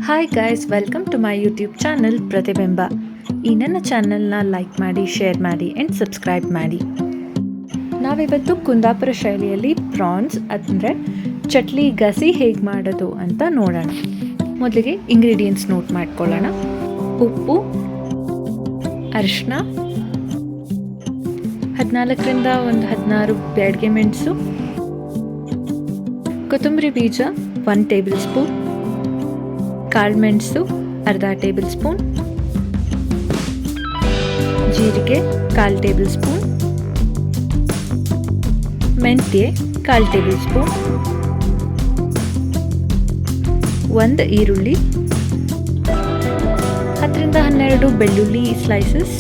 Hi guys, welcome to my YouTube channel Pratibimba. ಈ ನನ್ನ ಚಾನಲ್ನ ಲೈಕ್ ಮಾಡಿ, ಶೇರ್ ಮಾಡಿ ಆ್ಯಂಡ್ ಸಬ್ಸ್ಕ್ರೈಬ್ ಮಾಡಿ. ನಾವಿವತ್ತು ಕುಂದಾಪುರ ಶೈಲಿಯಲ್ಲಿ ಪ್ರಾನ್ಸ್ ಅಂದರೆ ಚಟ್ಲಿ ಗಸಿ ಹೇಗೆ ಮಾಡೋದು ಅಂತ ನೋಡೋಣ. ಮೊದಲಿಗೆ ಇಂಗ್ರೀಡಿಯೆಂಟ್ಸ್ ನೋಟ್ ಮಾಡ್ಕೊಳ್ಳೋಣ. ಉಪ್ಪು, ಅರಿಶಿನ, 14ರಿಂದ 16 ಬ್ಯಾಡಗೆ ಮೆಣಸು, ಕೊತ್ತಂಬರಿ ಬೀಜ 1 ಟೇಬಲ್ ಸ್ಪೂನ್, ಕಾಳುಮೆಣಸು ಅರ್ಧ ಟೇಬಲ್ ಸ್ಪೂನ್, ಜೀರಿಗೆ 1/4 ಟೇಬಲ್ ಸ್ಪೂನ್, ಮೆಂತ್ಯ 1/4 ಟೇಬಲ್ ಸ್ಪೂನ್, 1 ಈರುಳ್ಳಿ, 10ರಿಂದ 12 ಬೆಳ್ಳುಳ್ಳಿ ಸ್ಲೈಸಸ್,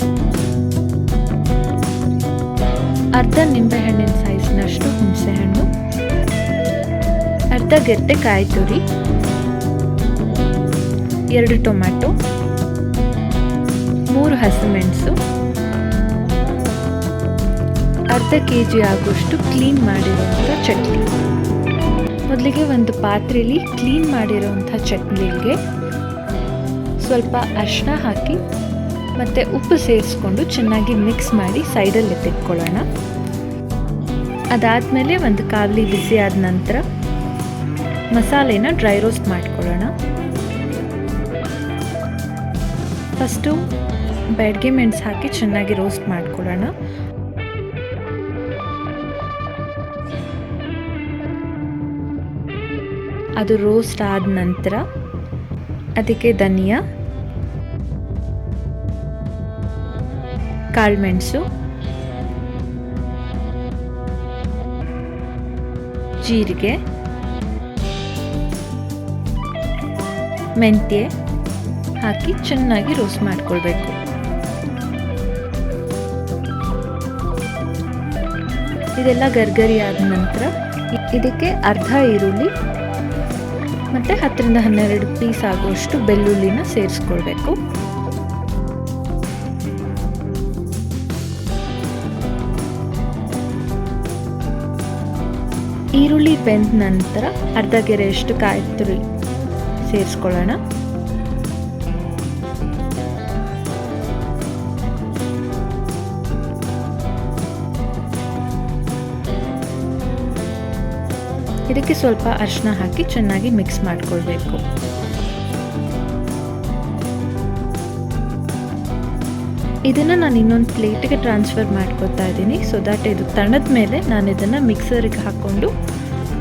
ಅರ್ಧ ನಿಂಬೆಹಣ್ಣಿನ ಸೈಜ್ನಷ್ಟು ಹುಣಸೆಹಣ್ಣು, ಅರ್ಧ ಗೆಡ್ಡೆ ಕಾಯಿ ತುರಿ, 2 ಟೊಮ್ಯಾಟೊ, 3 ಹಸಿಮೆಣಸು, ಅರ್ಧ kg ಆಗುವಷ್ಟು ಕ್ಲೀನ್ ಮಾಡಿರುವಂಥ ಚಟ್ನಿ. ಮೊದಲಿಗೆ ಒಂದು ಪಾತ್ರೆಯಲ್ಲಿ ಕ್ಲೀನ್ ಮಾಡಿರುವಂಥ ಚಟ್ನಿಗೆ ಸ್ವಲ್ಪ ಅರಿಶಿನ ಹಾಕಿ ಮತ್ತು ಉಪ್ಪು ಸೇರಿಸ್ಕೊಂಡು ಚೆನ್ನಾಗಿ ಮಿಕ್ಸ್ ಮಾಡಿ ಸೈಡಲ್ಲಿ ಎತ್ತಿಟ್ಕೊಳ್ಳೋಣ. ಅದಾದಮೇಲೆ ಒಂದು ಕಾವಲಿ ಬಿಸಿ ಆದ ನಂತರ ಮಸಾಲೆನ ಡ್ರೈ ರೋಸ್ಟ್ ಮಾಡ್ಕೊಳ್ಳೋಣ. ಫಸ್ಟು ಬ್ಯಾಡಗೆ ಮೆಣಸು ಹಾಕಿ ಚೆನ್ನಾಗಿ ರೋಸ್ಟ್ ಮಾಡ್ಕೊಳ್ಳೋಣ. ಅದು ರೋಸ್ಟ್ ಆದ ನಂತರ ಅದಕ್ಕೆ ಧನಿಯಾ, ಕಾಳುಮೆಣಸು, ಜೀರಿಗೆ, ಮೆಂತ್ಯ ಹಾಕಿ ಚೆನ್ನಾಗಿ ರೋಸ್ಟ್ ಮಾಡ್ಕೊಳ್ಬೇಕು. ಇದೆಲ್ಲ ಗರ್ಗರಿ ಆದ ನಂತರ ಇದಕ್ಕೆ ಅರ್ಧ ಈರುಳ್ಳಿ ಮತ್ತು 10ರಿಂದ 12 ಪೀಸ್ ಆಗುವಷ್ಟು ಬೆಳ್ಳುಳ್ಳಿನ ಸೇರಿಸ್ಕೊಳ್ಬೇಕು. ಈರುಳ್ಳಿ ಬೆಂದ ನಂತರ ಅರ್ಧ ಗೆರೆಯಷ್ಟು ಕಾಯಿ ತುರಿ ಸೇರಿಸ್ಕೊಳ್ಳೋಣ. ಇದಕ್ಕೆ ಸ್ವಲ್ಪ ಅರಿಶಿನ ಹಾಕಿ ಚೆನ್ನಾಗಿ ಮಿಕ್ಸ್ ಮಾಡ್ಕೊಳ್ಬೇಕು. ಇದನ್ನು ನಾನು ಇನ್ನೊಂದು ಪ್ಲೇಟಿಗೆ ಟ್ರಾನ್ಸ್ಫರ್ ಮಾಡ್ಕೊತಾ ಇದ್ದೀನಿ. ಸೊ ದ್ಯಾಟ್ ಇದು ತಣ್ಣದ ಮೇಲೆ ನಾನು ಇದನ್ನು ಮಿಕ್ಸರಿಗೆ ಹಾಕ್ಕೊಂಡು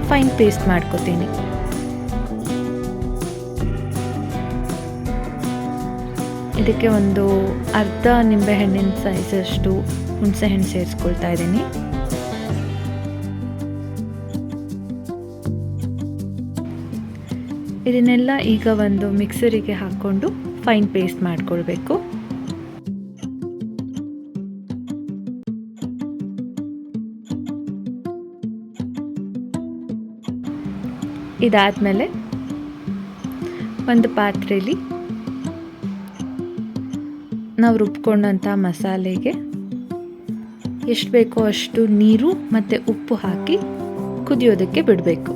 ಫೈನ್ ಪೇಸ್ಟ್ ಮಾಡ್ಕೊತೀನಿ. ಇದಕ್ಕೆ ಒಂದು ಅರ್ಧ ನಿಂಬೆಹಣ್ಣಿನ ಸೈಜಷ್ಟು ಹುಣಸೆಹಣ್ಣು ಸೇರಿಸ್ಕೊಳ್ತಾ ಇದ್ದೀನಿ. ಇದನ್ನೆಲ್ಲ ಈಗ ಒಂದು ಮಿಕ್ಸರಿಗೆ ಹಾಕ್ಕೊಂಡು ಫೈನ್ ಪೇಸ್ಟ್ ಮಾಡ್ಕೊಳ್ಬೇಕು. ಇದಾದಮೇಲೆ ಒಂದು ಪಾತ್ರೆಯಲ್ಲಿ ನಾವು ರುಬ್ಕೊಂಡಂಥ ಮಸಾಲೆಗೆ ಎಷ್ಟು ಬೇಕೋ ಅಷ್ಟು ನೀರು ಮತ್ತು ಉಪ್ಪು ಹಾಕಿ ಕುದಿಯೋದಕ್ಕೆ ಬಿಡಬೇಕು.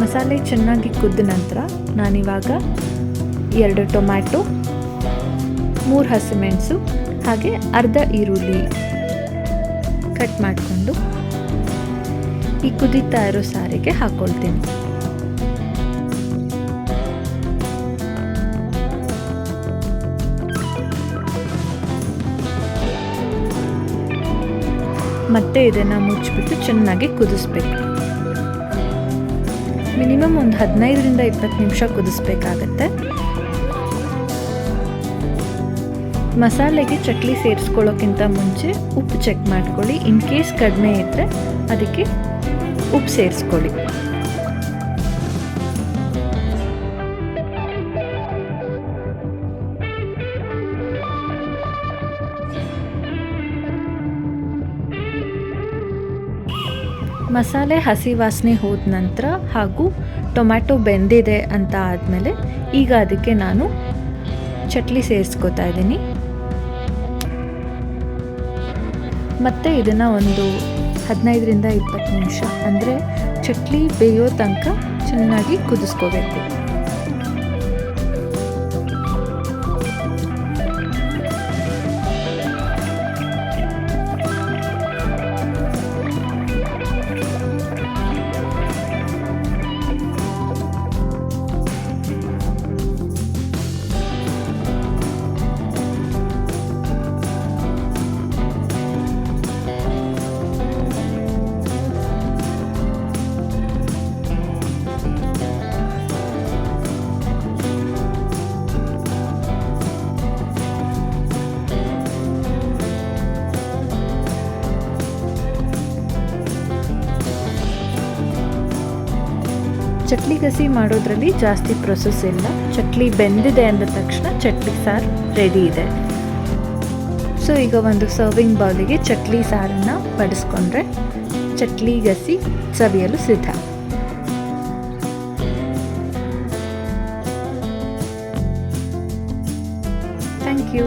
ಮಸಾಲೆ ಚೆನ್ನಾಗಿ ಕುದ್ದ ನಂತರ ನಾನಿವಾಗ 2 ಟೊಮ್ಯಾಟೊ, 3 ಹಸಿಮೆಣಸು ಹಾಗೆ ಅರ್ಧ ಈರುಳ್ಳಿ ಕಟ್ ಮಾಡಿಕೊಂಡು ಈ ಕುದೀತಾ ಇರೋ ಸಾರಿಗೆ ಹಾಕ್ಕೊಳ್ತೀನಿ. ಮತ್ತೆ ಇದನ್ನು ಮುಚ್ಚಿಬಿಟ್ಟು ಚೆನ್ನಾಗಿ ಕುದಿಸ್ಬೇಕು. ಮಿನಿಮಮ್ ಒಂದು 15ರಿಂದ 20 ನಿಮಿಷ ಕುದಿಸ್ಬೇಕಾಗತ್ತೆ. ಮಸಾಲೆಗೆ ಚಟ್ಲಿ ಸೇರಿಸ್ಕೊಳ್ಳೋಕ್ಕಿಂತ ಮುಂಚೆ ಉಪ್ಪು ಚೆಕ್ ಮಾಡ್ಕೊಳ್ಳಿ. ಇನ್ ಕೇಸ್ ಕಡಿಮೆ ಇದ್ದರೆ ಅದಕ್ಕೆ ಉಪ್ಪು ಸೇರಿಸ್ಕೊಳ್ಳಿ. ಮಸಾಲೆ ಹಸಿ ವಾಸನೆ ಹೋದ ನಂತರ ಹಾಗೂ ಟೊಮ್ಯಾಟೊ ಬೆಂದಿದೆ ಅಂತ ಆದಮೇಲೆ ಈಗ ಅದಕ್ಕೆ ನಾನು ಚಟ್ಲಿ ಸೇರಿಸ್ಕೊತಾ ಇದ್ದೀನಿ. ಮತ್ತು ಇದನ್ನು ಒಂದು 15ರಿಂದ 20 ನಿಮಿಷ ಅಂದರೆ ಚಟ್ಲಿ ಬೇಯೋ ತನಕ ಚೆನ್ನಾಗಿ ಕುದಿಸ್ಕೋಬೇಕು. ಚಟ್ಲಿ ಗಸಿ ಮಾಡೋದ್ರಲ್ಲಿ ಜಾಸ್ತಿ ಪ್ರೊಸೆಸ್ ಇಲ್ಲ. ಚಟ್ಲಿ ಬೆಂದಿದೆ ಅಂದ ತಕ್ಷಣ ಚಟ್ಲಿ ಸಾರು ರೆಡಿ ಇದೆ. ಸೊ ಈಗ ಒಂದು ಸರ್ವಿಂಗ್ ಬೌಲಿಗೆ ಚಟ್ಲಿ ಸಾರನ್ನು ಬಡಿಸ್ಕೊಂಡ್ರೆ ಚಟ್ಲಿ ಗಸಿ ಸವಿಯಲು ಸಿದ್ಧ. Thank you.